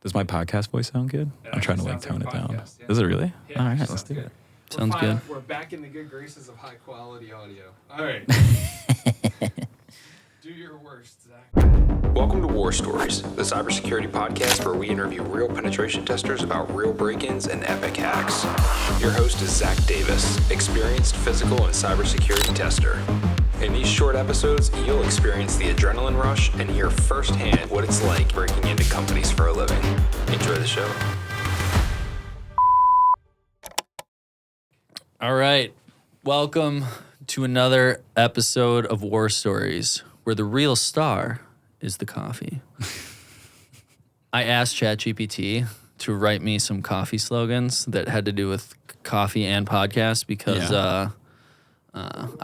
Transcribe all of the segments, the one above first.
Does my podcast voice sound good? I'm trying to like tone it down. Yeah. Does it really? Yeah, All right, let's do it. Sounds good. We're back in the good graces of high quality audio. All right. Do your worst, Zach. Welcome to War Stories, the cybersecurity podcast where we interview real penetration testers about real break-ins and epic hacks. Your host is Zac Davis, experienced physical and cybersecurity tester. In these short episodes, you'll experience the adrenaline rush and hear firsthand what it's like breaking into companies for a living. Enjoy the show. All right. Welcome to another episode of War Stories, where the real star is the coffee. I asked ChatGPT to write me some coffee slogans that had to do with coffee and podcasts because I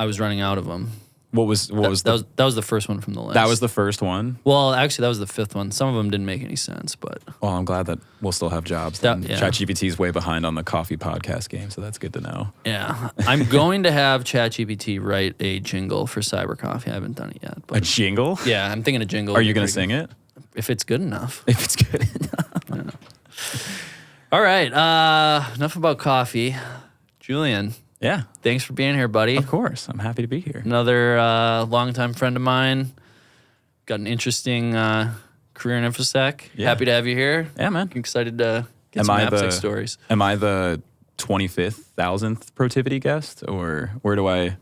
was running out of them. What was that was the first one from the list. That was the first one? Well, actually, that was the fifth one. Some of them didn't make any sense, but... Well, I'm glad that we'll still have jobs. ChatGPT's way behind on the coffee podcast game, so that's good to know. Yeah. I'm going to have ChatGPT write a jingle for Cyber Coffee. I haven't done it yet. But A jingle? yeah, I'm thinking a jingle. Are you going to sing it? If it's good enough. If it's good enough. All right. Enough about coffee. Jullian, Yeah, thanks for being here, buddy. of course. I'm happy to be here. Another longtime friend of mine. Got an interesting career in InfoSec. Yeah. Happy to have you here. Yeah, man. Excited to get some AppSec stories. Am I the 25,000th Protivity guest, or where do I...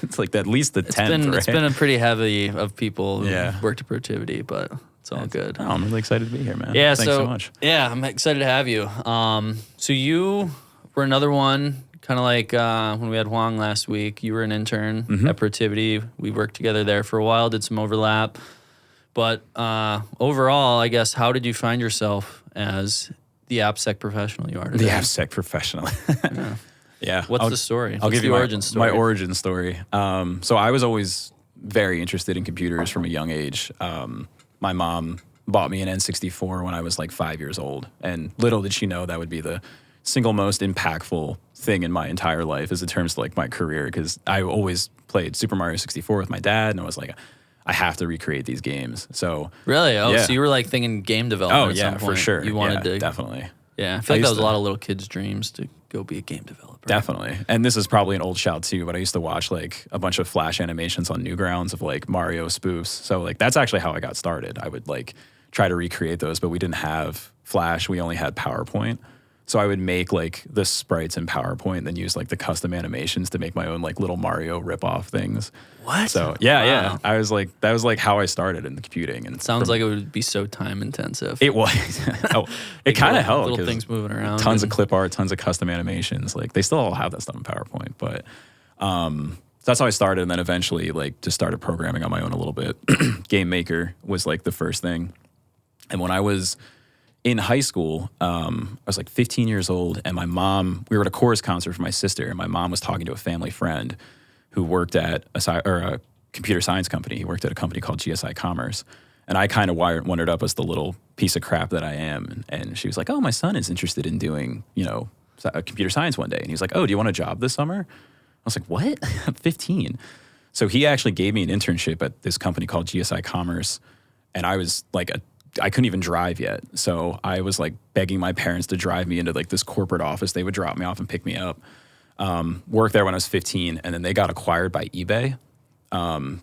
It's like at least the 10th, right? It's been a pretty heavy of people who Yeah. worked at Protivity, but it's all good. Oh, I'm really excited to be here, man. Yeah, Thanks so much. Yeah, I'm excited to have you. So you were another one, kind of like when we had Huang last week. You were an intern at Protivity. We worked together there for a while, did some overlap. But overall, I guess, how did you find yourself as the AppSec professional you are today? The AppSec professional. Yeah. What's the story? I'll give you the origin story? My origin story. So I was always very interested in computers from a young age. My mom bought me an N64 when I was like 5 years old. And little did she know that would be the single most impactful thing in my entire life as in terms of like my career, because I always played Super Mario 64 with my dad, and I was like, I have to recreate these games. So Really? Oh, yeah. so you were like thinking game development at some point. for sure. You wanted to... Definitely. Yeah, I feel like that used was a lot of little kids' dreams to go be a game developer. Definitely. And this is probably an old shout too, but I used to watch like a bunch of Flash animations on Newgrounds of like Mario spoofs. So like that's actually how I got started. I would like try to recreate those, but we didn't have Flash. We only had PowerPoint. So I would make like the sprites in PowerPoint and then use like the custom animations to make my own like little Mario rip-off things. What? So yeah. Wow. I was like, that was like how I started in the computing. And Sounds like it would be so time intensive. it was. It kind of helped. Little 'cause things moving around. Tons of clip art, tons of custom animations. Like they still all have that stuff in PowerPoint, but so that's how I started. And then eventually like just started programming on my own a little bit. Game Maker was like the first thing. And when I was in high school, I was like 15 years old, and my mom, we were at a chorus concert for my sister, and my mom was talking to a family friend who worked at a computer science company. He worked at a company called GSI Commerce. And I kind of wandered up as the little piece of crap that I am. And she was like, oh, my son is interested in doing, computer science one day. And he was like, oh, do you want a job this summer? I was like, what? I'm 15. So he actually gave me an internship at this company called GSI Commerce. And I was like I couldn't even drive yet. So I was like begging my parents to drive me into like this corporate office. They would drop me off and pick me up. Worked there when I was 15, and then they got acquired by eBay.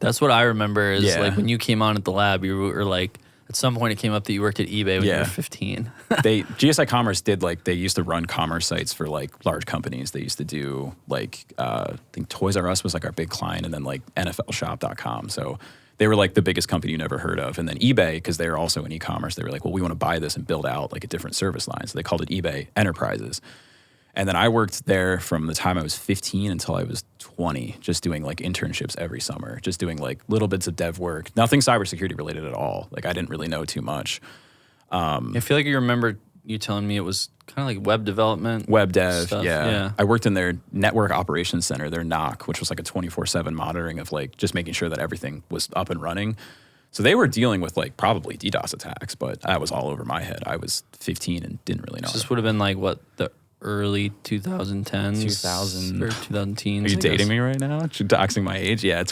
That's what I remember is Yeah. like when you came on at the lab, you were like, at some point it came up that you worked at eBay when you Yeah. were 15. GSI Commerce did like, they used to run commerce sites for like large companies. They used to do like, I think Toys R Us was like our big client, and then like NFLshop.com. So they were like the biggest company you never heard of. And then eBay, because they were also in e-commerce, they were like, well, we want to buy this and build out like a different service line. So they called it eBay Enterprises. And then I worked there from the time I was 15 until I was 20, just doing like internships every summer, just doing like little bits of dev work, nothing cybersecurity related at all. Like I didn't really know too much. I feel like you remember you telling me it was kind of like web development. Web dev, stuff. yeah. I worked in their network operations center, their NOC, which was like a 24/7 monitoring of like just making sure that everything was up and running. So they were dealing with like probably DDoS attacks, but that was all over my head. I was 15 and didn't really know. This would have been like what, the early 2010s? 2000. Or 2010s. Are you dating me right now? Doxing my age? Yeah,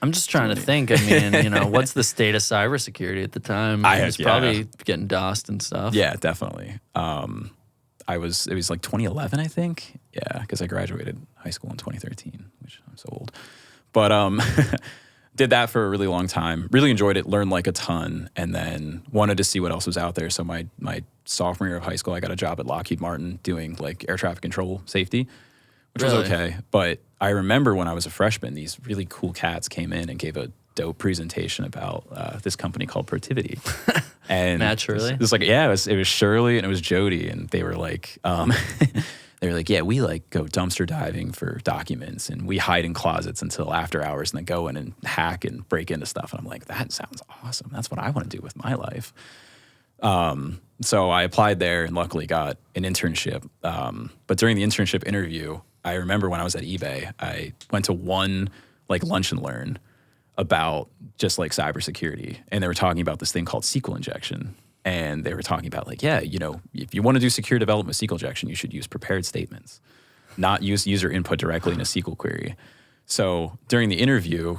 I'm just trying to think. I mean, what's the state of cybersecurity at the time? It was probably getting DOSed and stuff. Yeah, definitely. It was like 2011, I think. Yeah, because I graduated high school in 2013, which I'm so old. But did that for a really long time. Really enjoyed it, learned like a ton, and then wanted to see what else was out there. So my sophomore year of high school, I got a job at Lockheed Martin doing like air traffic control safety, which was okay. But I remember when I was a freshman, these really cool cats came in and gave a dope presentation about this company called Protivity. And Matt Shirley? It was like, yeah, it was Shirley and it was Jody, and they were like, yeah, we like go dumpster diving for documents, and we hide in closets until after hours, and then go in and hack and break into stuff. And I'm like, that sounds awesome. That's what I want to do with my life. So I applied there and luckily got an internship. But during the internship interview, I remember when I was at eBay, I went to one like lunch and learn about just like cybersecurity, and they were talking about this thing called SQL injection. And they were talking about like, yeah, if you want to do secure development with SQL injection, you should use prepared statements, not use user input directly in a SQL query. So during the interview,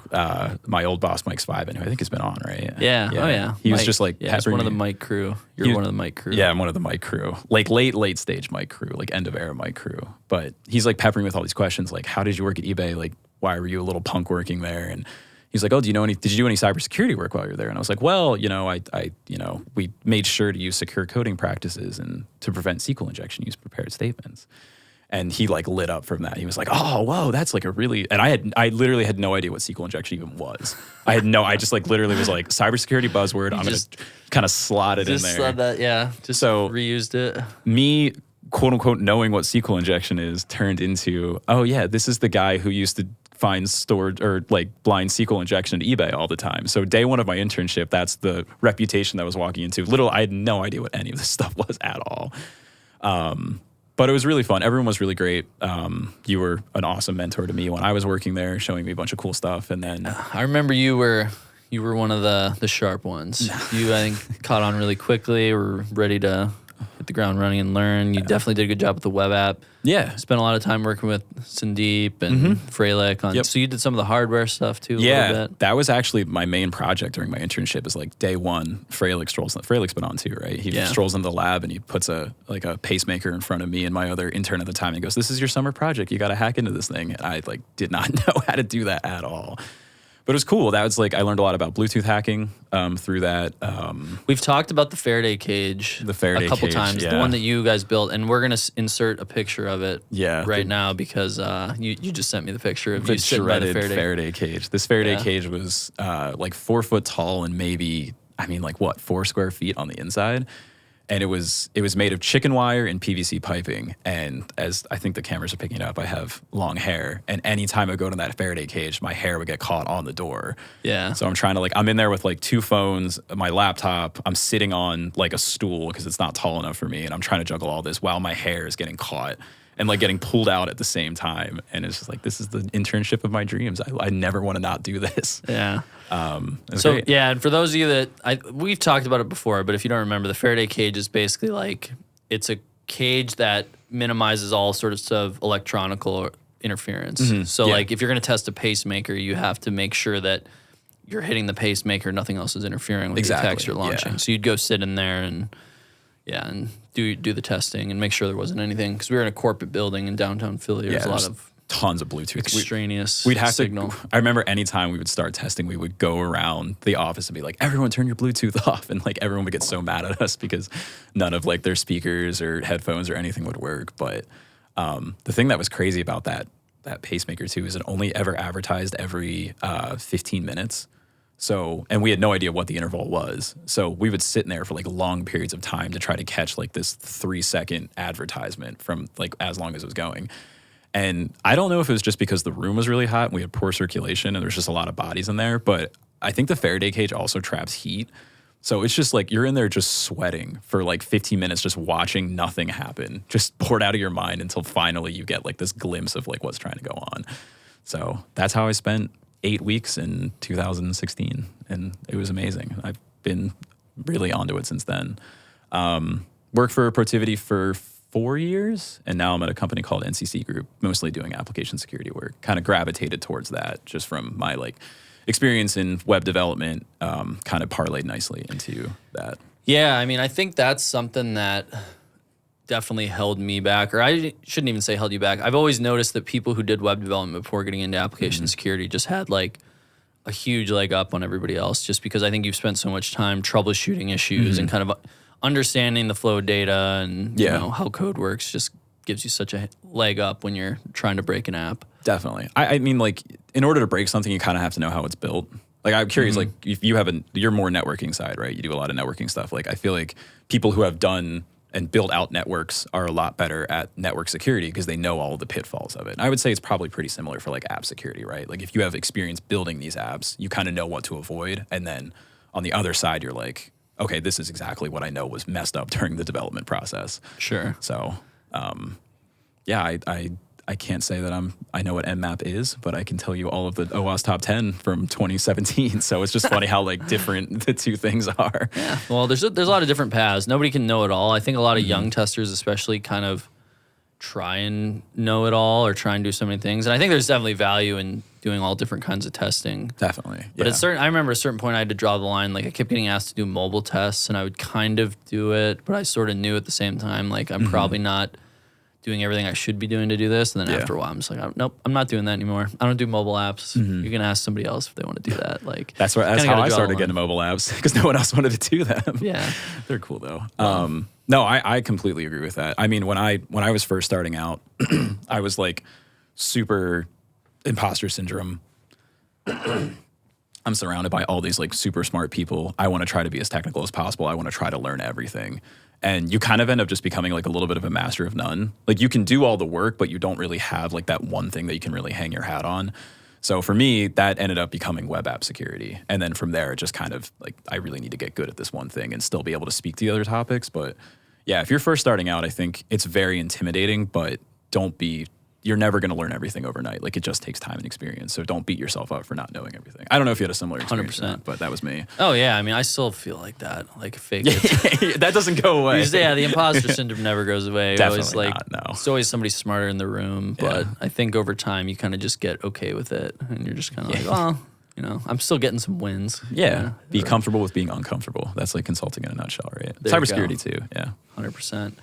my old boss, Mike Spiven, who I think has been on, right? Yeah. Oh, yeah. He was Mike, just like, he's one of the Mike crew. You're one of the Mike crew. Yeah, I'm one of the Mike crew. Like late stage Mike crew, like end of era Mike crew. But he's like peppering with all these questions, like, how did you work at eBay? Like, why were you a little punk working there? And he's like, oh, did you do any cybersecurity work while you were there? And I was like, well, we made sure to use secure coding practices and to prevent SQL injection, use prepared statements. And he like lit up from that. He was like, oh, whoa, that's like a really, and I literally had no idea what SQL injection even was. I just like literally was like, cybersecurity buzzword. I'm going to kind of slot it in there. Just slot that, yeah. Just so reused it. Me, quote unquote, knowing what SQL injection is turned into, oh yeah, this is the guy who used to find stored or like blind SQL injection at eBay all the time. So day one of my internship, that's the reputation that I was walking into. I had no idea what any of this stuff was at all. But it was really fun. Everyone was really great. You were an awesome mentor to me when I was working there, showing me a bunch of cool stuff. And then I remember you were one of the sharp ones. You, I think, caught on really quickly. Were ready to hit the ground running and learn. You definitely did a good job with the web app. Yeah. Spent a lot of time working with Sandeep and Frelick on. Yep. So you did some of the hardware stuff too. A little bit. That was actually my main project during my internship. Is like day one, Frelick's been on too, right? He strolls into the lab and he puts a pacemaker in front of me and my other intern at the time. And he goes, "This is your summer project. You got to hack into this thing." And I like did not know how to do that at all. But it was cool. That was like, I learned a lot about Bluetooth hacking through that. We've talked about the Faraday cage a couple times, the one that you guys built, and we're going to insert a picture of it right now because you just sent me the picture of you sitting by the Faraday cage. This Faraday cage was like 4 foot tall and maybe, 4 square feet on the inside. And it was made of chicken wire and PVC piping. And as I think the cameras are picking up, I have long hair. And anytime I go to that Faraday cage, my hair would get caught on the door. Yeah. So I'm trying to I'm in there with like 2 phones, my laptop. I'm sitting on like a stool because it's not tall enough for me. And I'm trying to juggle all this while my hair is getting caught and like getting pulled out at the same time. And it's just like, this is the internship of my dreams. I never want to not do this. Yeah. Great. Yeah, and for those of you that we've talked about it before, but if you don't remember, the Faraday cage is basically like it's a cage that minimizes all sorts of electronical interference. Mm-hmm. So like if you're going to test a pacemaker, you have to make sure that you're hitting the pacemaker, nothing else is interfering with the text you're launching. Yeah. So you'd go sit in there and do the testing and make sure there wasn't anything, because we were in a corporate building in downtown Philly. There's a lot of tons of Bluetooth extraneous we'd have signal. I remember anytime we would start testing, we would go around the office and be like, everyone turn your Bluetooth off. And like everyone would get so mad at us because none of like their speakers or headphones or anything would work. But the thing that was crazy about that pacemaker too is it only ever advertised every 15 minutes. So, and we had no idea what the interval was. So we would sit in there for like long periods of time to try to catch like this 3-second advertisement from like as long as it was going. And I don't know if it was just because the room was really hot and we had poor circulation and there's just a lot of bodies in there, but I think the Faraday cage also traps heat. So it's just like you're in there just sweating for like 15 minutes just watching nothing happen, just bored out of your mind until finally you get like this glimpse of like what's trying to go on. So that's how I spent 8 weeks in 2016, and it was amazing. I've been really onto it since then. Worked for Protivity for 4 years, and now I'm at a company called NCC Group, mostly doing application security work. Kind of gravitated towards that just from my like experience in web development kind of parlayed nicely into that. Yeah, I mean, I think that's something that definitely held me back, or I shouldn't even say held you back. I've always noticed that people who did web development before getting into application security just had like a huge leg up on everybody else, just because I think you've spent so much time troubleshooting issues and kind of understanding the flow of data and you know, how code works. Just gives you such a leg up when you're trying to break an app. Definitely. I mean, like, in order to break something, you kind of have to know how it's built. Like, I'm curious, like, if you have you're more networking side, right? You do a lot of networking stuff. Like, I feel like people who have done and built out networks are a lot better at network security because they know all of the pitfalls of it. And I would say it's probably pretty similar for like app security, right? Like, if you have experience building these apps, you kind of know what to avoid. And then on the other side, you're like, okay, this is exactly what I know was messed up during the development process. Sure. So, yeah, I can't say that I know what Nmap is, but I can tell you all of the OWASP top 10 from 2017. So it's just funny how like different the two things are. Yeah. Well, there's a lot of different paths. Nobody can know it all. I think a lot of young testers, especially, kind of try and know it all or try and do so many things. And I think there's definitely value in doing all different kinds of testing. Definitely. But at I remember at a certain point I had to draw the line. Like, I kept getting asked to do mobile tests, and I would kind of do it, but I sort of knew at the same time, like, I'm probably not doing everything I should be doing to do this. And then after a while, I'm just like, nope, I'm not doing that anymore. I don't do mobile apps. You can ask somebody else if they want to do that. Like, that's how I started getting mobile apps, because no one else wanted to do them. Yeah. They're cool though. No, I completely agree with that. I mean, when I was first starting out, I was like super imposter syndrome. I'm surrounded by all these like super smart people. I want to try to be as technical as possible. I want to try to learn everything. And you kind of end up just becoming like a little bit of a master of none. Like, you can do all the work, but you don't really have like that one thing that you can really hang your hat on. So for me, that ended up becoming web app security. And then from there, it just kind of like, I really need to get good at this one thing and still be able to speak to the other topics. But yeah, if you're first starting out, I think it's very intimidating, but you're never going to learn everything overnight. Like, it just takes time and experience. So don't beat yourself up for not knowing everything. I don't know if you had a similar experience, 100%. But that was me. Oh yeah, I mean, I still feel like that, like fake it. That doesn't go away. Yeah, the imposter syndrome never goes away. Definitely Always, not, no. It's always somebody smarter in the room, but I think over time you kind of just get okay with it, and you're just kind of like, well, you know, I'm still getting some wins. Yeah, be comfortable with being uncomfortable. That's like consulting in a nutshell, right? Cybersecurity too, yeah. 100%.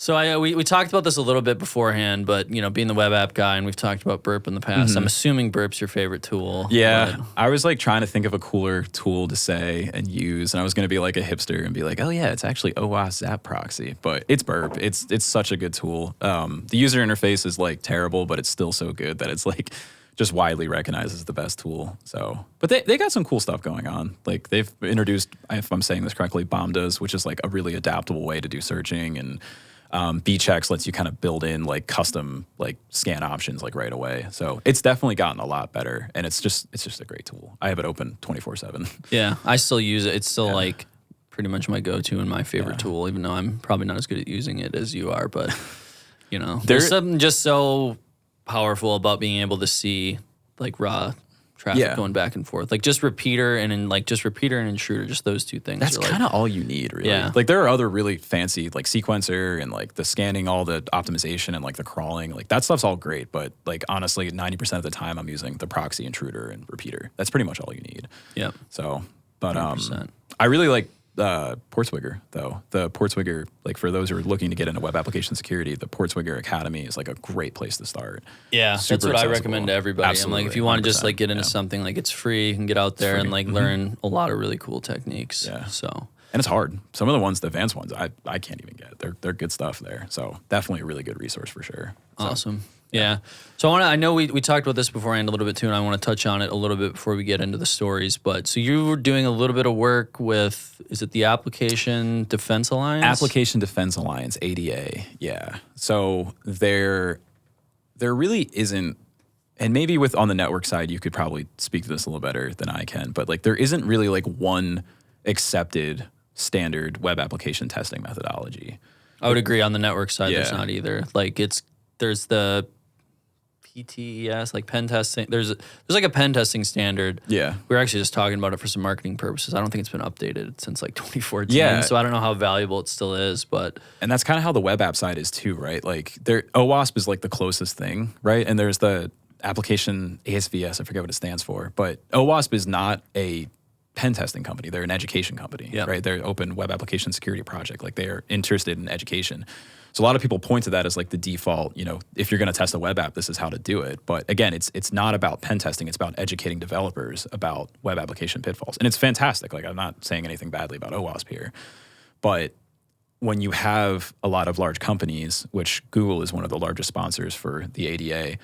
So we talked about this a little bit beforehand, but, you know, being the web app guy, and we've talked about Burp in the past, I'm assuming Burp's your favorite tool. Yeah, I was like trying to think of a cooler tool to say and use, and I was going to be like a hipster and be like, oh yeah, it's actually OWASP Zap Proxy, but it's Burp. It's such a good tool. The user interface is like terrible, but it's still so good that it's like just widely recognized as the best tool. So, but they got some cool stuff going on. Like, they've introduced, if I'm saying this correctly, Bombdas, which is like a really adaptable way to do searching, and Bchecks lets you kind of build in like custom like scan options like right away. So it's definitely gotten a lot better, and it's just a great tool. I have it open 24/7. Yeah, I still use it. It's still like pretty much my go-to and my favorite tool, even though I'm probably not as good at using it as you are. But you know, there's something just so powerful about being able to see like raw traffic going back and forth, like just repeater and intruder, just those two things. That's kind of all you need, really. Yeah. Like, there are other really fancy like sequencer and like the scanning, all the optimization and like the crawling, like that stuff's all great. But like, honestly, 90% of the time I'm using the proxy, intruder, and repeater. That's pretty much all you need. Yeah. So, but 100%. I really like Portswigger though. The Portswigger, like, for those who are looking to get into web application security, the Portswigger Academy is like a great place to start. Yeah, that's what I recommend to everybody. Absolutely, I'm like, if you want to just like get into something, like, it's free, you can get out there and like learn a lot of really cool techniques. Yeah. So, and it's hard. Some of the ones, the advanced ones, I can't even get. They're good stuff there. So definitely a really good resource for sure. So, awesome. Yeah. So I know we talked about this beforehand a little bit too, and I want to touch on it a little bit before we get into the stories. But so you were doing a little bit of work with, is it the Application Defense Alliance? Application Defense Alliance, ADA. Yeah. So there really isn't, and maybe on the network side, you could probably speak to this a little better than I can, but like, there isn't really like one accepted standard web application testing methodology. I would agree. On the network side, there's not either. Like, there's the PTES, like pen testing. There's like a pen testing standard. Yeah. We were actually just talking about it for some marketing purposes. I don't think it's been updated since like 2014. Yeah. So I don't know how valuable it still is, but. And that's kind of how the web app side is too, right? Like, OWASP is like the closest thing, right? And there's the application ASVS, I forget what it stands for, but OWASP is not a pen testing company. They're an education company, right? They're open web application security project. Like they're interested in education. So a lot of people point to that as like the default, if you're going to test a web app, this is how to do it. But again, it's not about pen testing. It's about educating developers about web application pitfalls. And it's fantastic. Like I'm not saying anything badly about OWASP here, but when you have a lot of large companies, which Google is one of the largest sponsors for the ADA,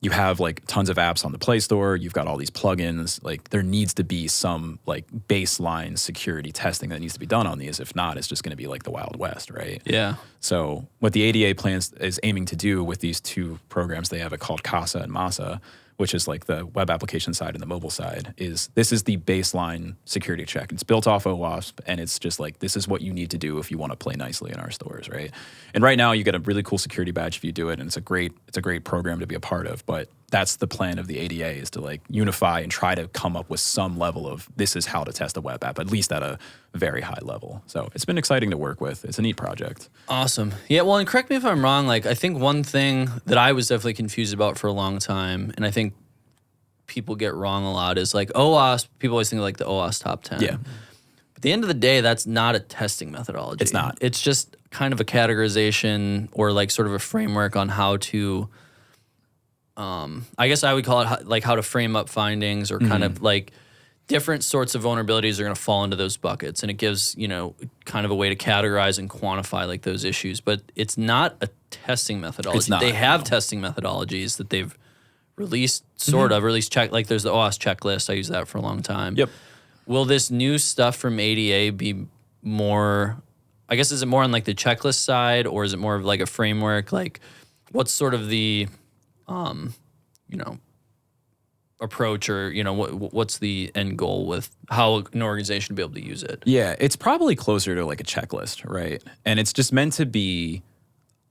you have like tons of apps on the Play Store. You've got all these plugins. Like there needs to be some like baseline security testing that needs to be done on these. If not, it's just going to be like the Wild West, right? Yeah. So what the ADA plans is aiming to do with these two programs, they have it called CASA and MASA, which is like the web application side and the mobile side, this is the baseline security check. It's built off OWASP, and it's just like, this is what you need to do if you want to play nicely in our stores, right? And right now you get a really cool security badge if you do it, and it's a great program to be a part of, but that's the plan of the ADA, is to like unify and try to come up with some level of this is how to test a web app, at least at a very high level. So it's been exciting to work with. It's a neat project. Awesome. Yeah, well, and correct me if I'm wrong, like I think one thing that I was definitely confused about for a long time, and I think people get wrong a lot, is like OWASP, people always think of like the OWASP top 10. Yeah. But at the end of the day, that's not a testing methodology. It's not. It's just kind of a categorization or like sort of a framework on how to, I guess I would call it like how to frame up findings, or kind of like different sorts of vulnerabilities are going to fall into those buckets. And it gives, kind of a way to categorize and quantify like those issues. But it's not a testing methodology. It's not, they have testing methodologies that they've released, check, like there's the OWASP checklist. I use that for a long time. Yep. Will this new stuff from ADA be more, I guess, is it more on like the checklist side, or is it more of like a framework? Like what's sort of the, approach, or, what's the end goal with how an organization will be able to use it? Yeah, it's probably closer to like a checklist, right? And it's just meant to be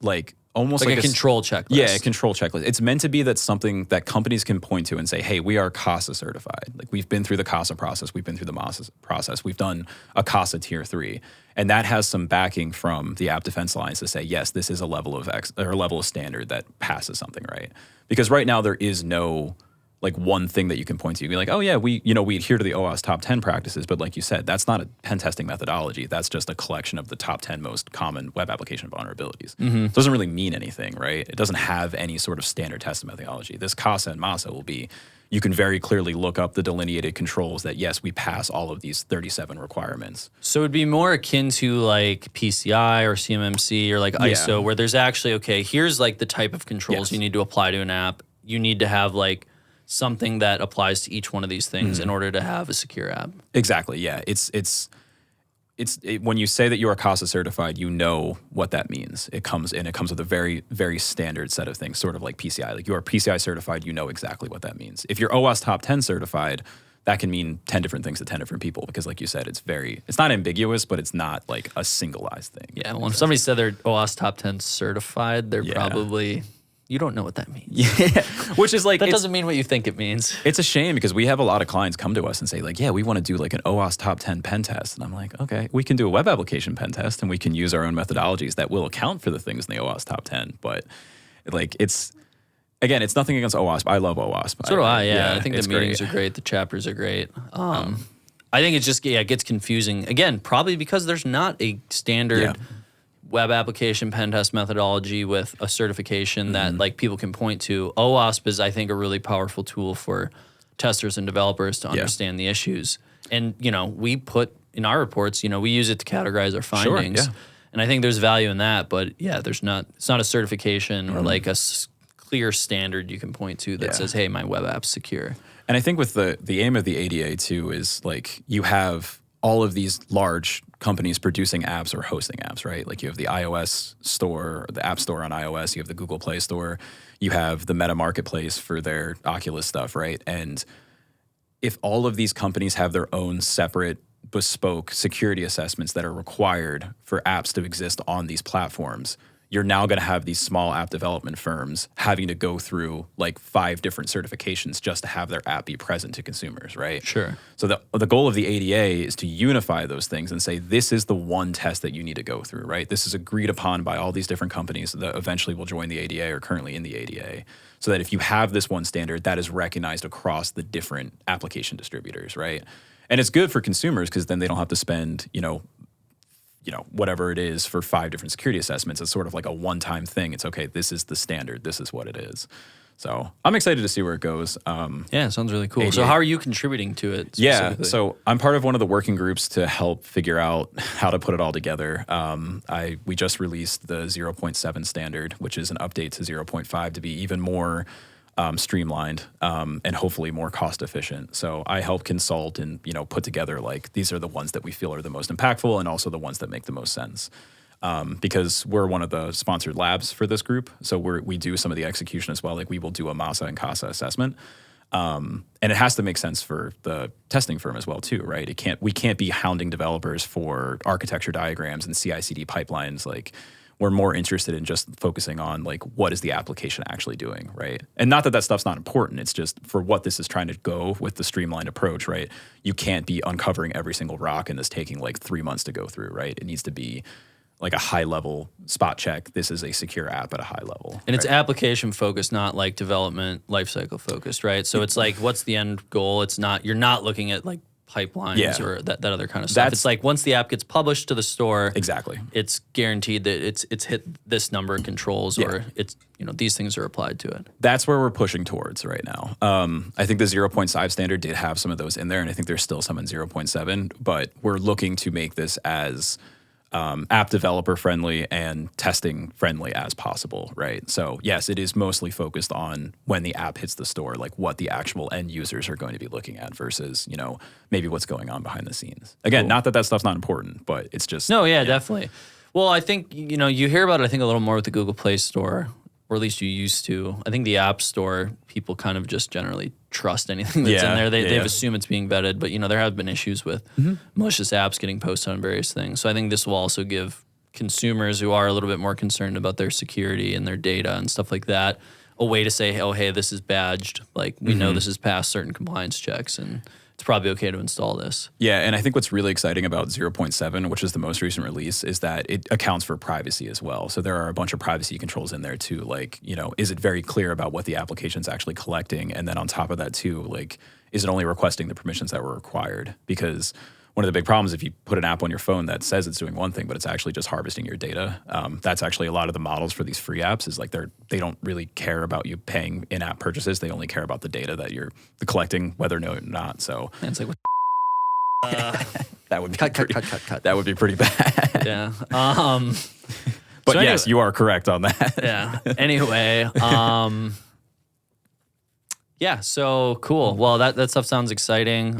like almost like a control checklist. Yeah, a control checklist. It's meant to be that something that companies can point to and say, hey, we are CASA certified. Like we've been through the CASA process. We've been through the MASA process. We've done a CASA tier 3. And that has some backing from the App Defense Alliance to say, yes, this is a level of level of standard that passes something, right? Because right now there is no like one thing that you can point to. You'd be like, oh yeah, we adhere to the OWASP top 10 practices, but like you said, that's not a pen testing methodology. That's just a collection of the top 10 most common web application vulnerabilities. It doesn't really mean anything, right? It doesn't have any sort of standard testing methodology. This CASA and MASA will be, you can very clearly look up the delineated controls that yes, we pass all of these 37 requirements. So it'd be more akin to like PCI or CMMC or like ISO, where there's actually, okay, here's like the type of controls you need to apply to an app. You need to have like something that applies to each one of these things in order to have a secure app. Exactly. Yeah. It's when you say that you are CASA certified, you know what that means. It comes with a very, very standard set of things, sort of like PCI. Like you are PCI certified, you know exactly what that means. If you're OWASP top 10 certified, that can mean 10 different things to 10 different people, because like you said, it's not ambiguous, but it's not like a singleized thing. Yeah. Well, if somebody said they're OWASP top 10 certified, they're probably... You don't know what that means. Yeah, which is like... That doesn't mean what you think it means. It's a shame, because we have a lot of clients come to us and say like, yeah, we want to do like an OWASP top 10 pen test. And I'm like, okay, we can do a web application pen test, and we can use our own methodologies that will account for the things in the OWASP top 10. But like it's nothing against OWASP. I love OWASP. So do I, yeah. I think the meetings are great. The chapters are great. I think it's just, it gets confusing. Again, probably because there's not a standard... web application pen test methodology with a certification that like people can point to. OWASP is, I think, a really powerful tool for testers and developers to understand the issues. And, we put in our reports, we use it to categorize our findings. Sure, and I think there's value in that, but it's not a certification or like a clear standard you can point to that says, hey, my web app's secure. And I think with the aim of the ADA too is like you have all of these large companies producing apps or hosting apps, right? Like you have the iOS store, or the App Store on iOS, you have the Google Play Store, you have the Meta Marketplace for their Oculus stuff, right? And if all of these companies have their own separate bespoke security assessments that are required for apps to exist on these platforms, you're now going to have these small app development firms having to go through like 5 different certifications just to have their app be present to consumers, right? Sure. So the goal of the ADA is to unify those things and say, this is the one test that you need to go through, right? This is agreed upon by all these different companies that eventually will join the ADA or currently in the ADA. So that if you have this one standard, that is recognized across the different application distributors, right? And it's good for consumers because then they don't have to spend, whatever it is for 5 different security assessments. It's sort of like a one-time thing. It's okay, this is the standard. This is what it is. So I'm excited to see where it goes. Yeah, it sounds really cool. 88. So how are you contributing to it Yeah, so I'm part of one of the working groups to help figure out how to put it all together. We just released the 0.7 standard, which is an update to 0.5 to be even more streamlined and hopefully more cost efficient. So I help consult and put together like these are the ones that we feel are the most impactful and also the ones that make the most sense. Because we're one of the sponsored labs for this group, so we do some of the execution as well. Like we will do a MASA and CASA assessment, and it has to make sense for the testing firm as well too, right? We can't be hounding developers for architecture diagrams and CI/CD pipelines. Like we're more interested in just focusing on like what is the application actually doing, right? And not that stuff's not important. It's just for what this is trying to go with the streamlined approach, right? You can't be uncovering every single rock and this taking like 3 months to go through, right? It needs to be like a high level spot check. This is a secure app at a high level. And it's application focused, not like development lifecycle focused, right? So it's like, what's the end goal? It's not, you're not looking at like pipelines or that other kind of stuff. It's like once the app gets published to the store, exactly, it's guaranteed that it's hit this number of controls or it's, these things are applied to it. That's where we're pushing towards right now. I think the 0.5 standard did have some of those in there, and I think there's still some in 0.7, but we're looking to make this as app developer friendly and testing friendly as possible, right? So yes, it is mostly focused on when the app hits the store, like what the actual end users are going to be looking at versus, maybe what's going on behind the scenes. Again, not that stuff's not important, but it's just... No, definitely. Well, I think, you hear about it, I think a little more with the Google Play Store, or at least you used to. I think the App Store, people kind of just generally trust anything that's in there. They assume it's being vetted, but there have been issues with malicious apps getting posted on various things. So I think this will also give consumers who are a little bit more concerned about their security and their data and stuff like that a way to say, oh, hey, this is badged. Like we know this has passed certain compliance checks and it's probably okay to install this. Yeah, and I think what's really exciting about 0.7, which is the most recent release, is that it accounts for privacy as well. So there are a bunch of privacy controls in there too. Like, is it very clear about what the application's actually collecting? And then on top of that too, like, is it only requesting the permissions that were required? Because one of the big problems if you put an app on your phone that says it's doing one thing, but it's actually just harvesting your data. That's actually a lot of the models for these free apps is like they don't really care about you paying in-app purchases. They only care about the data that you're collecting, whether or not. So it's like that would be cut. That would be pretty bad. Yeah. But so yes, you are correct on that. Yeah. Anyway. Yeah. So cool. Well, that stuff sounds exciting.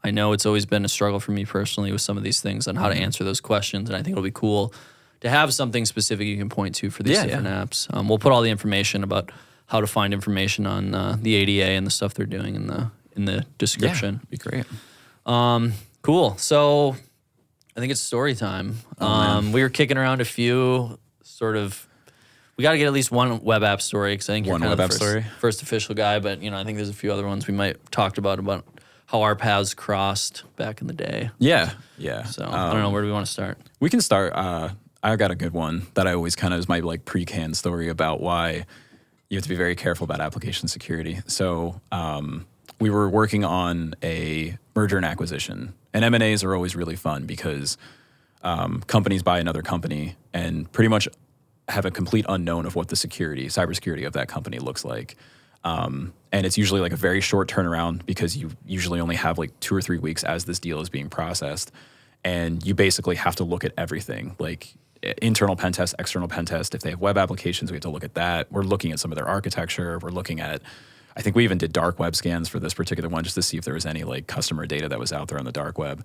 I know it's always been a struggle for me personally with some of these things on how to answer those questions, and I think it'll be cool to have something specific you can point to for these different apps. We'll put all the information about how to find information on the ADA and the stuff they're doing in the description. Yeah, be great. Cool. So I think it's story time. We were kicking around a few sort of. We got to get at least one web app story because I think you're kind of the first official guy, but I think there's a few other ones we might talked about how our paths crossed back in the day. Yeah. So I don't know, where do we want to start? We can start. I got a good one that I always kind of is my like pre-canned story about why you have to be very careful about application security. So we were working on a merger and acquisition, and M&As are always really fun because companies buy another company and pretty much have a complete unknown of what the cybersecurity of that company looks like. And it's usually like a very short turnaround because you usually only have like 2 or 3 weeks as this deal is being processed. And you basically have to look at everything, like internal pen test, external pen test. If they have web applications, we have to look at that. We're looking at some of their architecture. We're looking at, I think we even did dark web scans for this particular one just to see if there was any like customer data that was out there on the dark web.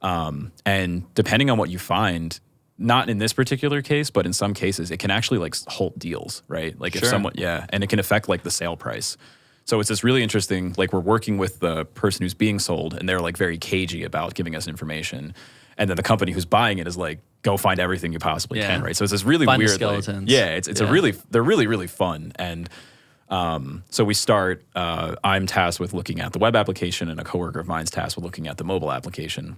And depending on what you find, not in this particular case, but in some cases, it can actually like halt deals, right? Like if someone, and it can affect like the sale price. So it's this really interesting, like we're working with the person who's being sold and they're like very cagey about giving us information. And then the company who's buying it is like, go find everything you possibly Yeah. can, right? So it's this really Find the weird, like, skeletons. yeah, it's a really, they're really, really fun. And so we start, I'm tasked with looking at the web application, and a coworker of mine's tasked with looking at the mobile application.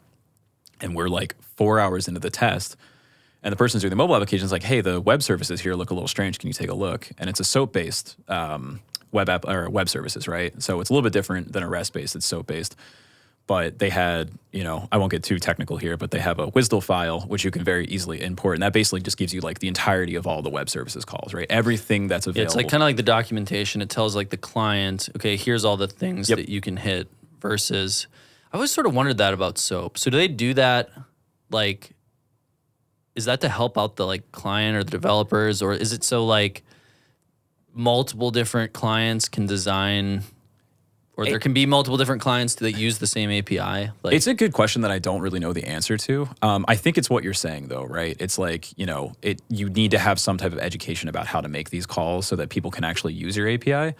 And we're like 4 hours into the test, and the person doing the mobile application is like, hey, the web services here look a little strange. Can you take a look? And it's a SOAP-based web app or web services, right? So it's a little bit different than a REST-based. It's SOAP-based. But they had, I won't get too technical here, but they have a WSDL file, which you can very easily import. And that basically just gives you like the entirety of all the web services calls, right? Everything that's available. Yeah, it's like kind of like the documentation. It tells like the client, okay, here's all the things that you can hit versus, I always sort of wondered that about SOAP. So do they do that like, is that to help out the like client or the developers, or is it so like multiple different clients can design, or there can be multiple different clients that use the same API? Like, it's a good question that I don't really know the answer to. I think it's what you're saying though, right? It's like, you need to have some type of education about how to make these calls so that people can actually use your API.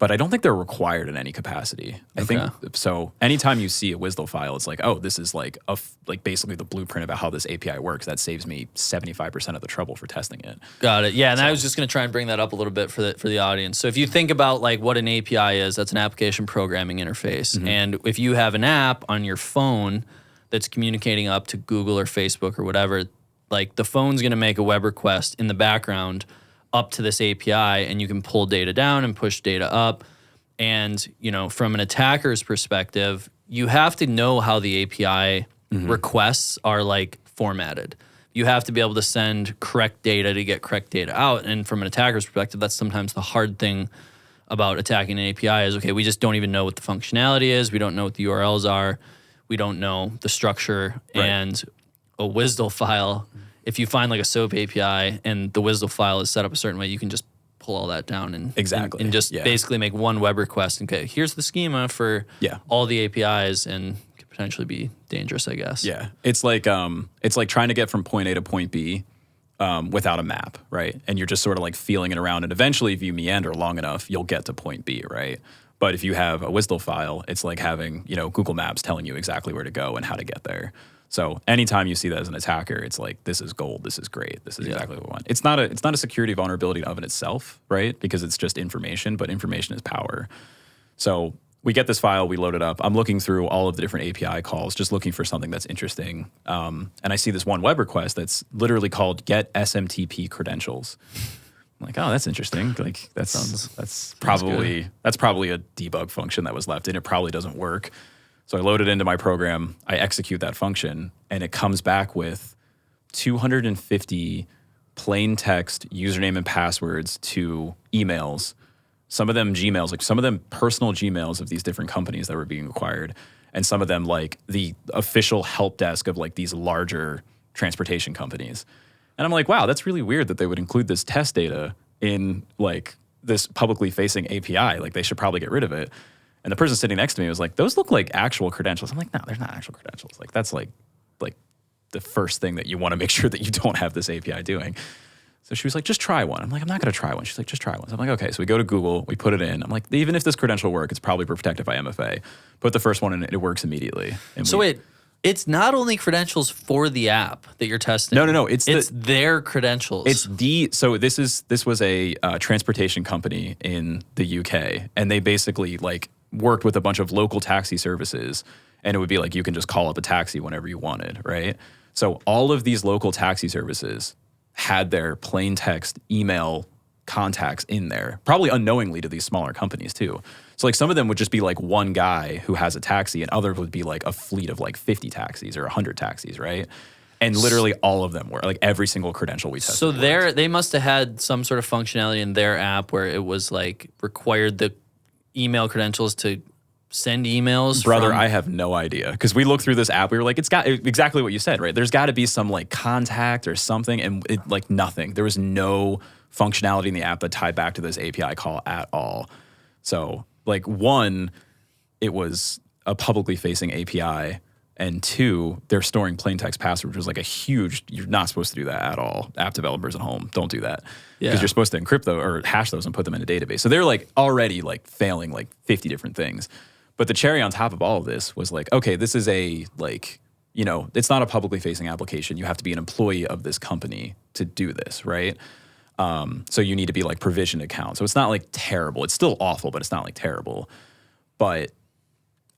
But I don't think they're required in any capacity. I think so. Anytime you see a WSDL file, it's like, oh, this is like basically the blueprint about how this API works. That saves me 75% of the trouble for testing it. Got it. Yeah, and I was just going to try and bring that up a little bit for the audience. So if you think about like what an API is, that's an application programming interface. And if you have an app on your phone that's communicating up to Google or Facebook or whatever, like the phone's going to make a web request in the background up to this API, and you can pull data down and push data up. And, from an attacker's perspective, you have to know how the API requests are like formatted. You have to be able to send correct data to get correct data out. And from an attacker's perspective, that's sometimes the hard thing about attacking an API is, okay, we just don't even know what the functionality is. We don't know what the URLs are. We don't know the structure. Right. And a WSDL file, if you find like a SOAP API and the WSDL file is set up a certain way, you can just pull all that down and just basically make one web request. Okay, here's the schema for all the APIs, and could potentially be dangerous, I guess. Yeah, it's like trying to get from point A to point B without a map, right? And you're just sort of like feeling it around, and eventually, if you meander long enough, you'll get to point B, right? But if you have a WSDL file, it's like having Google Maps telling you exactly where to go and how to get there. So anytime you see that as an attacker, it's like, this is gold, this is great, this is exactly what we want. It's not a security vulnerability of in itself, right? Because it's just information, but information is power. So we get this file, we load it up. I'm looking through all of the different API calls, just looking for something that's interesting. And I see this one web request that's literally called get SMTP credentials. I'm like, oh, that's interesting. Like that's probably a debug function that was left in. It probably doesn't work. So I load it into my program, I execute that function, and it comes back with 250 plain text username and passwords to emails, some of them Gmails, like some of them personal Gmails of these different companies that were being acquired, and some of them like the official help desk of like these larger transportation companies. And I'm like, wow, that's really weird that they would include this test data in like this publicly facing API. Like they should probably get rid of it. And the person sitting next to me was like, those look like actual credentials. I'm like, no, they're not actual credentials. Like that's like the first thing that you want to make sure that you don't have this API doing. So she was like, just try one. I'm like, I'm not going to try one. She's like, just try one. So I'm like, okay. So we go to Google, we put it in. I'm like, even if this credential works, it's probably protected by MFA. Put the first one in, it works immediately. And so it's not only credentials for the app that you're testing. No. It's their credentials. So this was a transportation company in the UK, and they basically like worked with a bunch of local taxi services, and it would be like you can just call up a taxi whenever you wanted, right? So all of these local taxi services had their plain text email contacts in there, probably unknowingly to these smaller companies too. So like some of them would just be like one guy who has a taxi, and others would be like a fleet of like 50 taxis or 100 taxis, right? And literally all of them were like every single credential we tested. So they must have had some sort of functionality in their app where it was like required the email credentials to send emails. Brother, I have no idea. Because we looked through this app, we were like, it's got exactly what you said, right? There's got to be some like contact or something, and like nothing. There was no functionality in the app that tied back to this API call at all. So like one, it was a publicly facing API, and two, they're storing plain text passwords, which was like a huge, you're not supposed to do that at all. App developers at home, don't do that. Because you're supposed to encrypt those or hash those and put them in a database. So they're like already like failing like 50 different things. But the cherry on top of all of this was like, okay, this is a like, you know, it's not a publicly facing application. You have to be an employee of this company to do this, right? So you need to be like provisioned account. So it's not like terrible. It's still awful, but it's not like terrible. But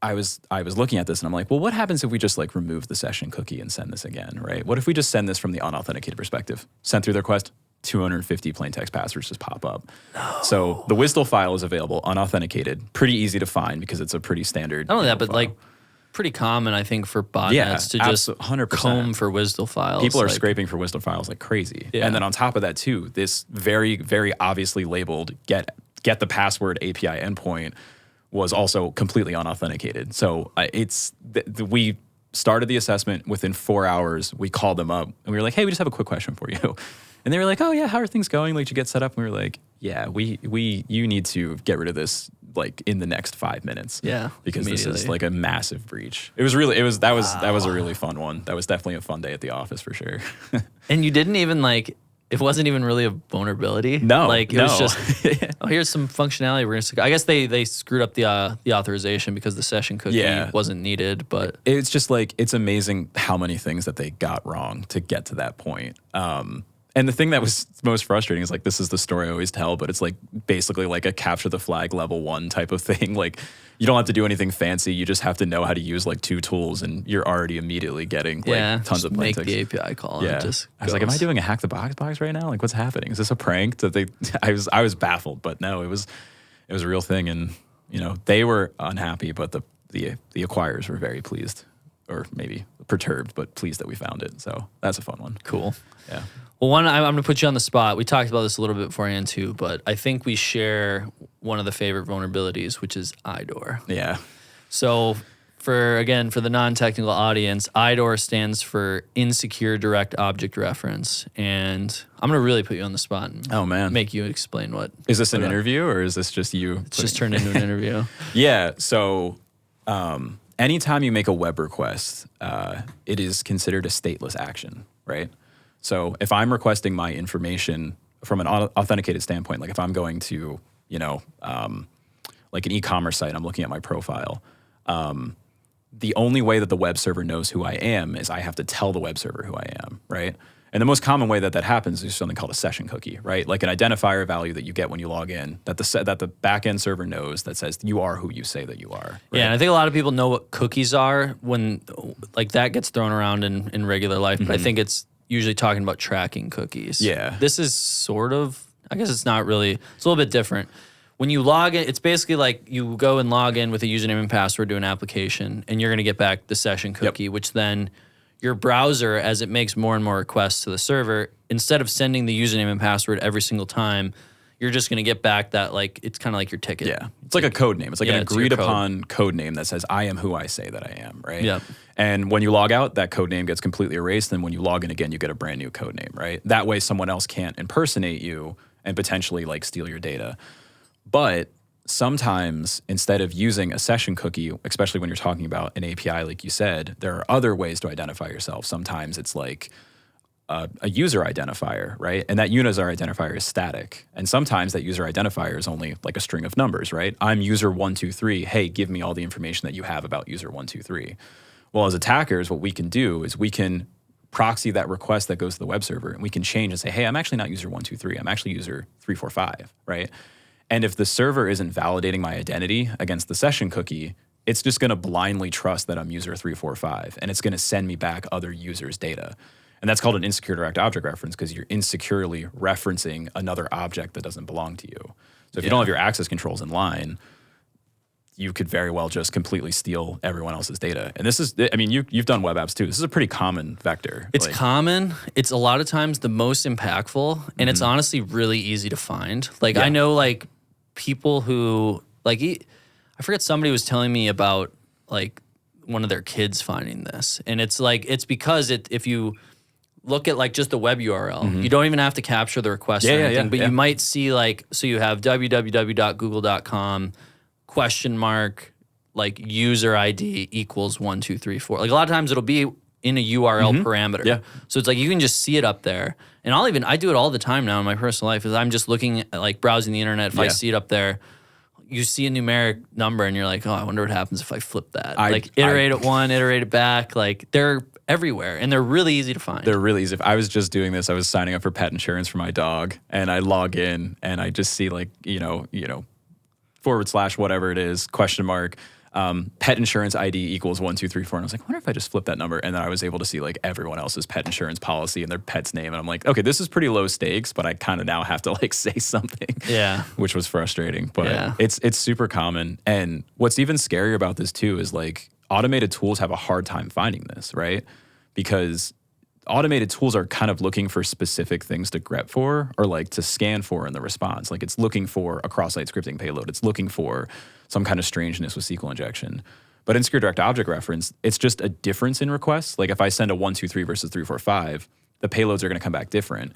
I was looking at this and I'm like, well, what happens if we just like remove the session cookie and send this again, right? What if we just send this from the unauthenticated perspective? Send through the request, 250 plain text passwords just pop up. No. So the WSDL file is available unauthenticated, pretty easy to find because it's a pretty standard. Not only that, but file. like pretty common, I think, for botnets to just 100%. comb for WSDL files. People are like, scraping for WSDL files like crazy. Yeah. And then on top of that too, this very, very obviously labeled get the password API endpoint was also completely unauthenticated. So we started the assessment within 4 hours. We called them up and we were like, hey, we just have a quick question for you. And they were like, oh yeah, how are things going? Like, did you get set up? And we were like, yeah, you need to get rid of this like in the next 5 minutes. Yeah, because this is like a massive breach. That was a really fun one. That was definitely a fun day at the office for sure. And you didn't even like, it wasn't even really a vulnerability. No, like it was just, oh, here's some functionality. We're gonna. I guess they screwed up the authorization because the session cookie wasn't needed. But it's just like it's amazing how many things that they got wrong to get to that point. And the thing that was most frustrating is like this is the story I always tell, but it's like basically like a capture the flag level 1 type of thing. Like you don't have to do anything fancy. You just have to know how to use like 2 tools, and you're already immediately getting like tons of plain make text. the API call. Yeah, And it just I was like, am I doing a hack the box right now? Like what's happening? Is this a prank? I was baffled, but no, it was a real thing, and you know they were unhappy, but the acquirers were very pleased, or maybe perturbed, but pleased that we found it. So that's a fun one. Cool. Yeah. Well, I'm going to put you on the spot. We talked about this a little bit beforehand too, but I think we share one of the favorite vulnerabilities, which is IDOR. Yeah. So for the non-technical audience, IDOR stands for Insecure Direct Object Reference. And I'm going to really put you on the spot and make you explain what. Is this an interview or is this just you? It's just turned into an interview. Yeah. So anytime you make a web request, it is considered a stateless action, right? So if I'm requesting my information from an authenticated standpoint, like if I'm going to, you know, like an e-commerce site, I'm looking at my profile. The only way that the web server knows who I am is I have to tell the web server who I am, right? And the most common way that happens is something called a session cookie, right? Like an identifier value that you get when you log in that the backend server knows that says you are who you say that you are. Right? Yeah, and I think a lot of people know what cookies are when like that gets thrown around in regular life, but I think it's usually talking about tracking cookies. Yeah. This is sort of, I guess it's not really, it's a little bit different. When you log in, it's basically like you go and log in with a username and password to an application, and you're going to get back the session cookie, which then your browser, as it makes more and more requests to the server, instead of sending the username and password every single time, you're just going to get back that, like, it's kind of like your ticket. Yeah. It's like a code name. It's like an agreed upon code name that says, I am who I say that I am, right? Yep. And when you log out, that code name gets completely erased. And when you log in again, you get a brand new code name, right? That way someone else can't impersonate you and potentially like steal your data. But sometimes instead of using a session cookie, especially when you're talking about an API, like you said, there are other ways to identify yourself. Sometimes it's like a user identifier, right? And that user identifier is static. And sometimes that user identifier is only like a string of numbers, right? I'm user 123. Hey, give me all the information that you have about user 123. Well, as attackers, what we can do is we can proxy that request that goes to the web server, and we can change and say, hey, I'm actually not user 123. I'm actually user 345, right? And if the server isn't validating my identity against the session cookie, it's just going to blindly trust that I'm user 345, and it's going to send me back other users' data. And that's called an insecure direct object reference because you're insecurely referencing another object that doesn't belong to you. So if you don't have your access controls in line, you could very well just completely steal everyone else's data. And this is, I mean, you've done web apps too. This is a pretty common vector. It's common. It's a lot of times the most impactful, and it's honestly really easy to find. Like I know like people who, like, I forget, somebody was telling me about like one of their kids finding this. And it's like, it's because if you look at like just the web URL, you don't even have to capture the request or anything, but you might see like, so you have www.google.com / like user ID equals 1234. Like a lot of times it'll be in a URL parameter. Yeah. So it's like you can just see it up there. And I do it all the time now in my personal life, is I'm just looking at like browsing the internet. If I see it up there, you see a numeric number and you're like, oh, I wonder what happens if I flip that. Iterate it one, iterate it back. Like they're everywhere, and they're really easy to find. They're really easy. I was just doing this. I was signing up for pet insurance for my dog, and I log in, and I just see like, / whatever it is, question mark, pet insurance ID equals 1, 2, 3, 4. And I was like, I wonder if I just flip that number. And then I was able to see like everyone else's pet insurance policy and their pet's name. And I'm like, okay, this is pretty low stakes, but I kind of now have to like say something. Yeah. Which was frustrating. But it's super common. And what's even scarier about this too is like automated tools have a hard time finding this, right? Because automated tools are kind of looking for specific things to grep for or like to scan for in the response. Like it's looking for a cross-site scripting payload. It's looking for some kind of strangeness with SQL injection. But in secure direct object reference, it's just a difference in requests. Like if I send a 1, 2, 3 versus 3, 4, 5, the payloads are going to come back different.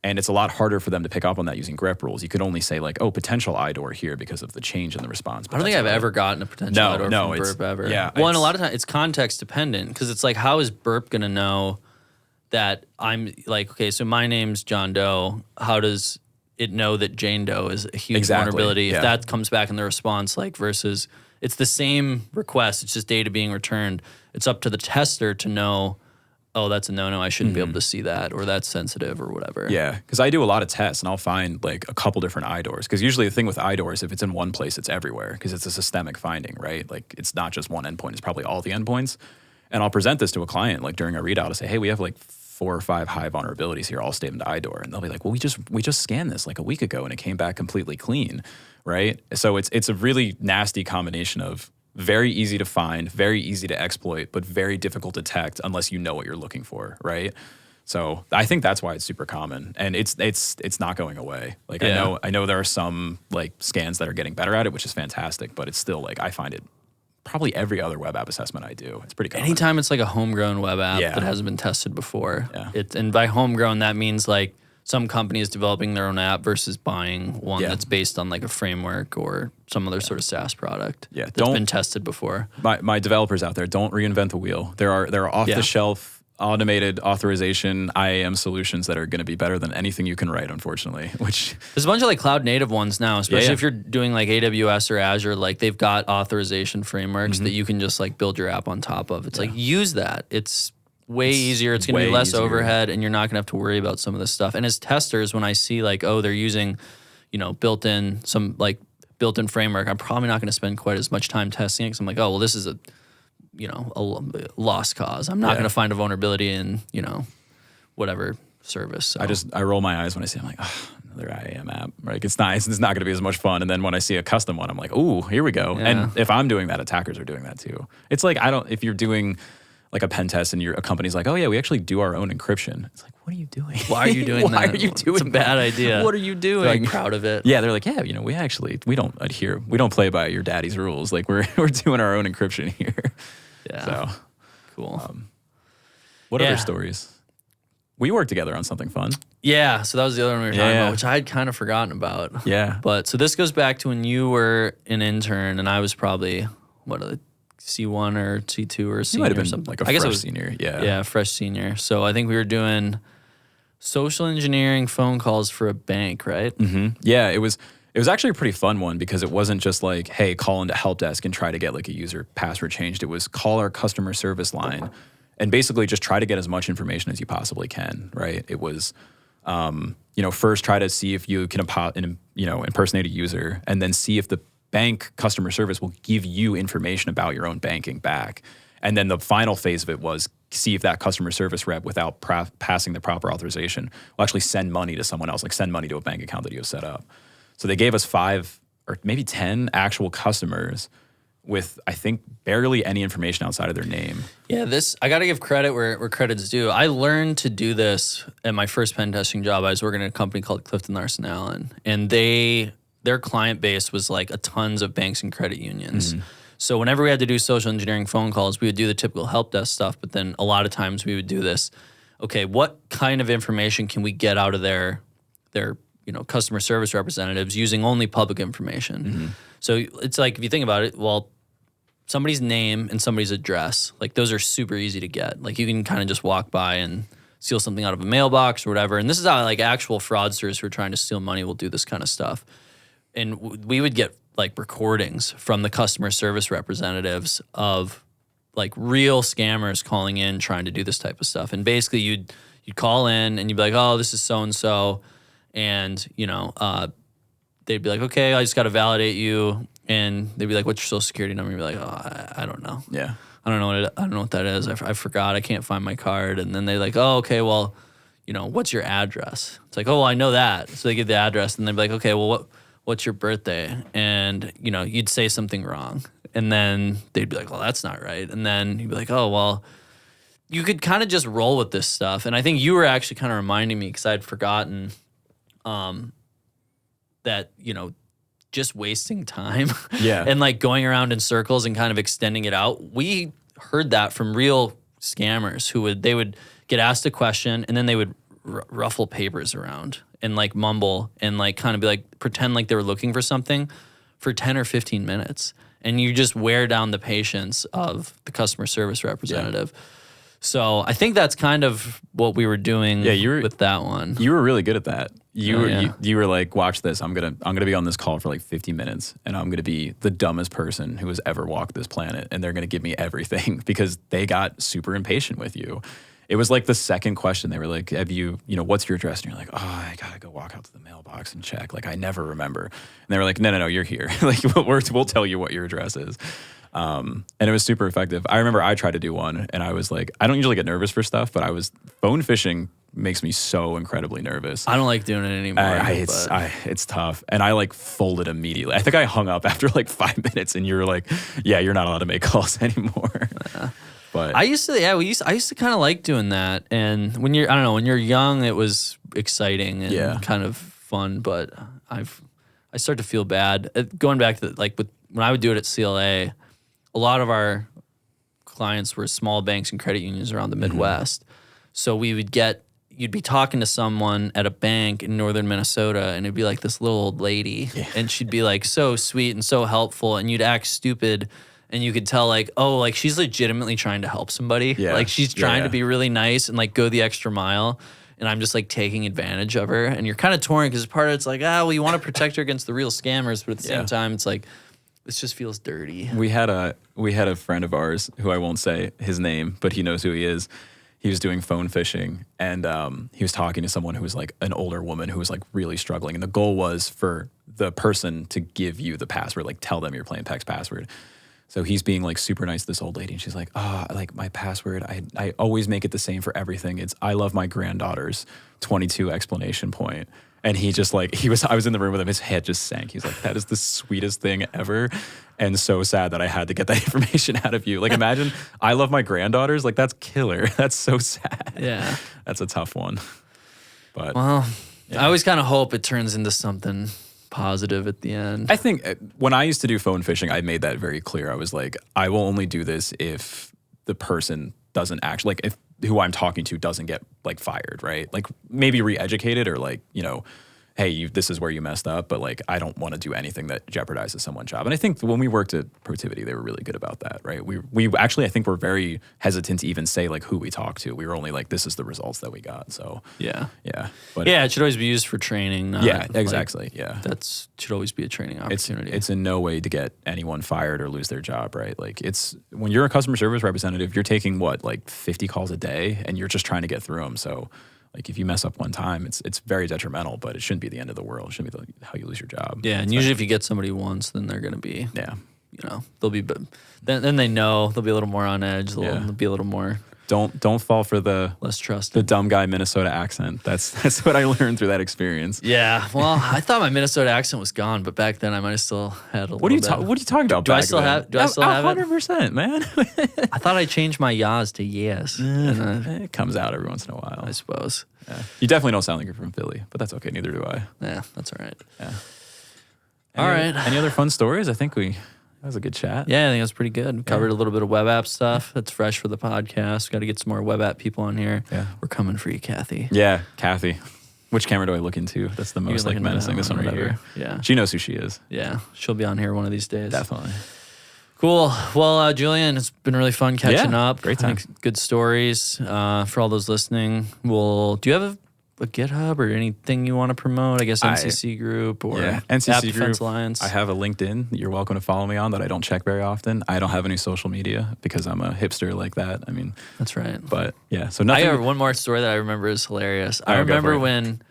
And it's a lot harder for them to pick up on that using grep rules. You could only say like, oh, potential IDOR here because of the change in the response. I don't think I've ever gotten a potential IDOR from Burp ever. Yeah, well, and a lot of times it's context dependent because it's like, how is Burp going to know that I'm like, okay, so my name's John Doe. How does it know that Jane Doe is a huge vulnerability? If that comes back in the response, like versus it's the same request, it's just data being returned. It's up to the tester to know, oh, that's a no-no, I shouldn't be able to see that, or that's sensitive or whatever. Yeah, because I do a lot of tests and I'll find like a couple different IDORs. Because usually the thing with IDORs, if it's in one place, it's everywhere because it's a systemic finding, right? Like it's not just one endpoint, it's probably all the endpoints. And I'll present this to a client like during a readout to say, hey, we have like 4 or 5 high vulnerabilities here, all stated into IDOR. And they'll be like, well, we just scanned this like a week ago and it came back completely clean, right? So it's a really nasty combination of very easy to find, very easy to exploit, but very difficult to detect unless you know what you're looking for, right? So I think that's why it's super common, and it's not going away. Like I know there are some like scans that are getting better at it, which is fantastic, but it's still like I find it probably every other web app assessment I do. It's pretty common. Anytime it's like a homegrown web app that hasn't been tested before, and by homegrown that means like some company is developing their own app versus buying one that's based on like a framework or some other sort of SaaS product that's been tested before. My developers out there, don't reinvent the wheel. There are off-the-shelf automated authorization IAM solutions that are going to be better than anything you can write, unfortunately. Which there's a bunch of like cloud native ones now, especially if you're doing like AWS or Azure. Like they've got authorization frameworks that you can just like build your app on top of. It's like use that. It's way easier. It's going to be less overhead, and you're not going to have to worry about some of this stuff. And as testers, when I see like, oh, they're using, built-in framework, I'm probably not going to spend quite as much time testing it because I'm like, oh, well, this is a lost cause. I'm not going to find a vulnerability in, whatever service. So. I roll my eyes when I see it. I'm like, oh, another IAM app. Like it's nice. It's not going to be as much fun. And then when I see a custom one, I'm like, ooh, here we go. Yeah. And if I'm doing that, attackers are doing that too. It's like, if you're doing like a pen test and a company's like, oh yeah, we actually do our own encryption. It's like, what are you doing? Why are you doing that? Why are you doing It's a bad idea. What are you doing? They're like proud of it. Yeah, they're like, yeah, we don't play by your daddy's rules. Like we're doing our own encryption here. Yeah. So cool. What other stories? We worked together on something fun. Yeah, so that was the other one we were talking about, which I had kind of forgotten about. Yeah. But so this goes back to when you were an intern and I was probably a C1 or C2 or a senior. You might have been or something. like a fresh senior. Yeah. Yeah, fresh senior. So I think we were doing social engineering phone calls for a bank, right? Mm-hmm. Yeah, it was actually a pretty fun one because it wasn't just like, hey, call into help desk and try to get like a user password changed. It was call our customer service line and basically just try to get as much information as you possibly can, right? It was, first try to see if you can impersonate a user and then see if the bank customer service will give you information about your own banking back. And then the final phase of it was see if that customer service rep, without passing the proper authorization, will actually send money to someone else, like send money to a bank account that you have set up. So they gave us 5 or maybe 10 actual customers with, I think, barely any information outside of their name. Yeah, I got to give credit where credit's due. I learned to do this at my first pen testing job. I was working at a company called Clifton Larson Allen, and their client base was like tons of banks and credit unions. Mm-hmm. So whenever we had to do social engineering phone calls, we would do the typical help desk stuff, but then a lot of times we would do this, okay, what kind of information can we get out of their customer service representatives using only public information? Mm-hmm. So it's like, if you think about it, well, somebody's name and somebody's address, like those are super easy to get. Like you can kind of just walk by and steal something out of a mailbox or whatever. And this is how like actual fraudsters who are trying to steal money will do this kind of stuff. And we would get like recordings from the customer service representatives of like real scammers calling in trying to do this type of stuff. And basically you'd call in and you'd be like, oh, this is so-and-so. And, you know, they'd be like, okay, I just got to validate you. And they'd be like, what's your social security number? And you'd be like, oh, I don't know. Yeah. I don't know what that is. I forgot. I can't find my card. And then they're like, oh, okay, well, you know, what's your address? It's like, oh, well, I know that. So they give the address and they'd be like, okay, well, what's your birthday? And, you know, you'd say something wrong. And then they'd be like, well, that's not right. And then you'd be like, oh, well, you could kind of just roll with this stuff. And I think you were actually kind of reminding me because I'd forgotten that, you know, just wasting time and like going around in circles and kind of extending it out. We heard that from real scammers who would get asked a question and then they would ruffle papers around and like mumble and like kind of be like pretend like they were looking for something for 10 or 15 minutes. And you just wear down the patience of the customer service representative. Yeah. So I think that's kind of what we were doing with that one. You were really good at that. You were like, watch this. I'm gonna be on this call for like 50 minutes, and I'm gonna be the dumbest person who has ever walked this planet, and they're gonna give me everything because they got super impatient with you. It was like the second question. They were like, have you what's your address? And you're like, oh, I gotta go walk out to the mailbox and check. Like, I never remember. And they were like, no, you're here. Like, we'll tell you what your address is. And it was super effective. I remember I tried to do one and I was like, I don't usually get nervous for stuff, but phone phishing makes me so incredibly nervous. I don't like doing it anymore. It's tough. And I like folded immediately. I think I hung up after like 5 minutes and you were like, yeah, you're not allowed to make calls anymore. But I used to kind of like doing that. And when you're young, it was exciting and kind of fun, but I start to feel bad. Going back to when I would do it at CLA, a lot of our clients were small banks and credit unions around the Midwest. So you'd be talking to someone at a bank in northern Minnesota and it'd be like this little old lady and she'd be like so sweet and so helpful and you'd act stupid and you could tell like, oh, like she's legitimately trying to help somebody. Yeah. Like she's trying to be really nice and like go the extra mile. And I'm just like taking advantage of her. And you're kind of torn because part of it's like, well, you want to protect her against the real scammers, but at the same time, it's like, this just feels dirty. We had a friend of ours who I won't say his name, but he knows who he is. He was doing phone phishing and he was talking to someone who was like an older woman who was like really struggling. And the goal was for the person to give you the password, like tell them your plaintext password. So he's being like super nice to this old lady and she's like, like my password, I always make it the same for everything. It's I love my granddaughters, 22 exclamation point. And he just like, I was in the room with him, his head just sank. He's like, that is the sweetest thing ever. And so sad that I had to get that information out of you. Like imagine, I love my granddaughters. Like that's killer. That's so sad. Yeah. That's a tough one. But well, I always kind of hope it turns into something positive at the end. I think when I used to do phone phishing, I made that very clear. I was like, I will only do this if the person doesn't actually, like if who I'm talking to doesn't get like fired, right? Like maybe re-educated or like, hey, this is where you messed up, but like I don't want to do anything that jeopardizes someone's job. And I think when we worked at Protivity, they were really good about that, right? We actually, I think we're very hesitant to even say like who we talked to. We were only like, this is the results that we got. So yeah. But it should always be used for training. Not exactly. That should always be a training opportunity. It's in no way to get anyone fired or lose their job, right? Like it's when you're a customer service representative, you're taking like 50 calls a day and you're just trying to get through them. So like if you mess up one time, it's very detrimental, but it shouldn't be the end of the world. It shouldn't be how you lose your job. Yeah, and usually if you get somebody once, then they're going to be, they'll be, then they know they'll be a little more on edge. They'll be a little more. Don't fall for the less trusted, the dumb guy Minnesota accent. That's what I learned through that experience. Yeah, well, I thought my Minnesota accent was gone, but back then I might have still had a little. What are you talking about? Do I still have? Do I still have it? 100%, man. I thought I changed my ya's to yes. It comes out every once in a while, I suppose. Yeah. You definitely don't sound like you're from Philly, but that's okay. Neither do I. Yeah, that's all right. Yeah. All right. Any other fun stories? I think that was a good chat. Yeah, I think it was pretty good. We covered a little bit of web app stuff. That's fresh for the podcast. We got to get some more web app people on here. Yeah. We're coming for you, Kathy. Yeah, Kathy. Which camera do I look into? That's the most like menacing. This one right here. Yeah. She knows who she is. Yeah. She'll be on here one of these days. Definitely. Cool. Well, Jullian, it's been really fun catching up. Great time. Good stories. For all those listening, do you have a a GitHub or anything you want to promote? I guess NCC Group or NCC App Group. Defense Alliance. I have a LinkedIn you're welcome to follow me on that I don't check very often. I don't have any social media because I'm a hipster like that. I mean, that's right. But yeah, so I nothing. have one more story that I remember is hilarious. I Alright, go remember for it. when,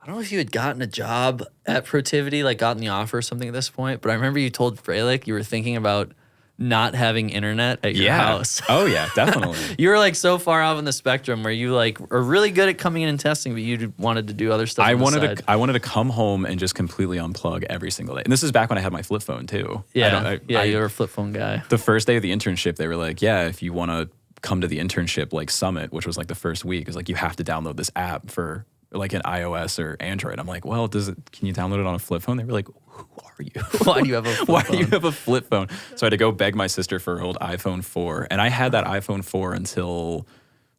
I don't know if you had gotten a job at Protivity, like gotten the offer or something at this point, but I remember you told Fralick you were thinking about not having internet at your house. Oh yeah, definitely. You were like so far off on the spectrum where you like are really good at coming in and testing, but you wanted to do other stuff. I wanted to come home and just completely unplug every single day. And this is back when I had my flip phone too. Yeah, you were a flip phone guy. The first day of the internship, they were like, "Yeah, if you want to come to the internship like summit," which was like the first week, is like you have to download this app for like an iOS or Android. I'm like, well, can you download it on a flip phone? They were like, who are you? Why do you have a flip Why phone? do you have a flip phone? So I had to go beg my sister for her old iPhone 4. And I had that iPhone 4 until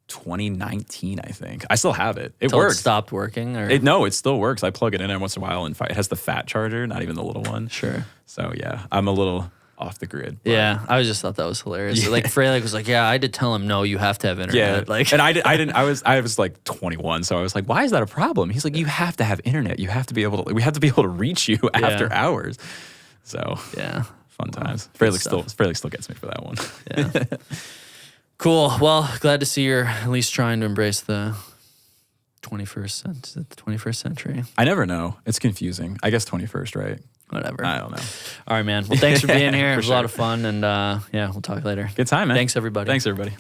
2019, I think. I still have it. It Until works. It stopped working? Or? No, it still works. I plug it in every once in a while and it has the fat charger, not even the little one. Sure. So yeah, I'm a little off the grid. But Yeah, I just thought that was hilarious. Yeah. Like Fralick was like, "Yeah, I did tell him no, you have to have internet." Yeah, Like, and I didn't. I was like 21, so I was like, "Why is that a problem?" He's like, "You have to have internet. You have to be able to. We have to be able to reach you after hours." So yeah, fun times. good Fralick still gets me for that one. yeah. Cool. Well, glad to see you're at least trying to embrace the 21st century. I never know. It's confusing. I guess 21st, right? Whatever. I don't know. All right, man. Well, thanks for being here. It was a lot sure. of fun, and yeah, we'll talk later. Good time, man. Thanks, everybody. Thanks, everybody.